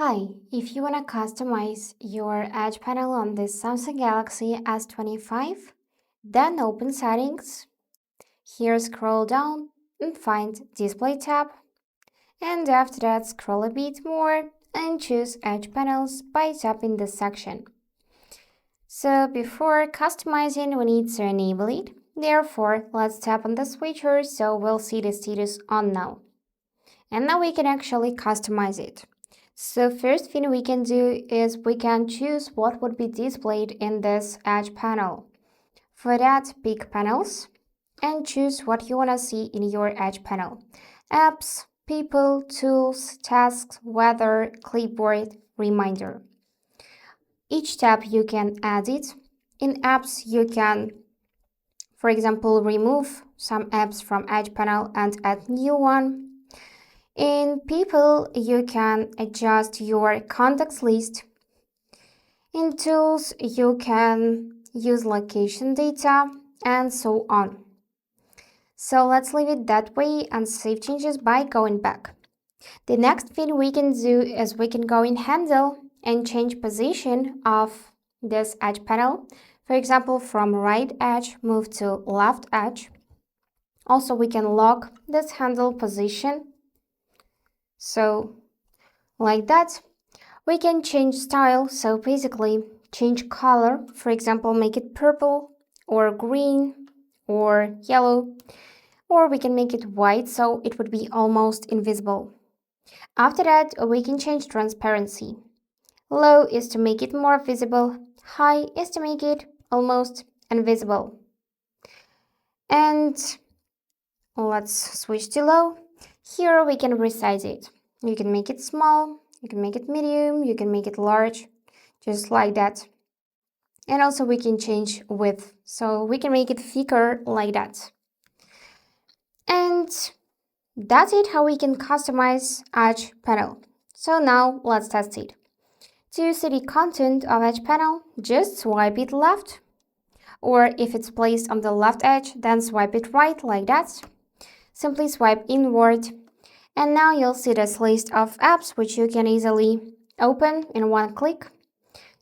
Hi, if you want to customize your edge panel on this Samsung Galaxy S25, then open Settings. Here scroll down and find Display tab, and after that scroll a bit more and choose Edge Panels by tapping this section. So before customizing, we need to enable it. Therefore, let's tap on the switcher so we'll see the status on now. And now we can actually customize it. So first thing we can do is we can choose what would be displayed in this edge panel. For that, pick Panels and choose what you want to see in your edge panel. Apps, People, Tools, Tasks, Weather, Clipboard, Reminder. Each tab you can add it. In Apps you can, for example, remove some apps from edge panel and add new one. In People, you can adjust your contacts list. In Tools, you can use location data and so on. So let's leave it that way and save changes by going back. The next thing we can do is we can go in Handle and change position of this edge panel. For example, from right edge, move to left edge. Also, we can lock this handle position. So, like that. We can change style, so basically change color, for example, make it purple or green or yellow, or we can make it white so it would be almost invisible. After that, we can change transparency. Low is to make it more visible, high is to make it almost invisible. And let's switch to low. Here we can resize it. You can make it small, you can make it medium, you can make it large, just like that. And also we can change width, so we can make it thicker like that. And that's it, how we can customize Edge panel. So now let's test it. To see the content of Edge panel, just swipe it left. Or if it's placed on the left edge, then swipe it right like that. Simply swipe inward. And now you'll see this list of apps which you can easily open in one click.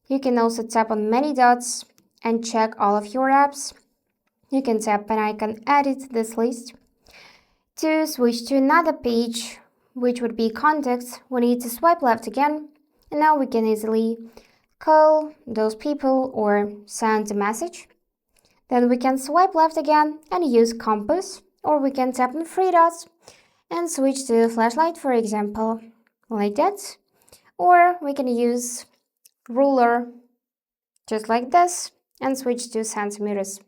You can also tap on many dots and check all of your apps. You can tap and I can edit this list. To switch to another page, which would be contacts, we need to swipe left again. And now we can easily call those people or send a message. Then we can swipe left again and use compass, or we can tap on three dots and switch to flashlight, for example, like that. Or we can use ruler, just like this, and switch to centimeters.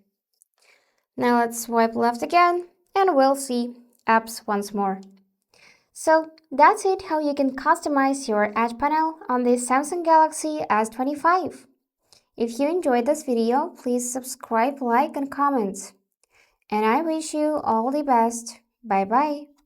Now let's swipe left again, and we'll see apps once more. So that's it, how you can customize your edge panel on the Samsung Galaxy S25. If you enjoyed this video, please subscribe, like, and comment. And I wish you all the best. Bye bye.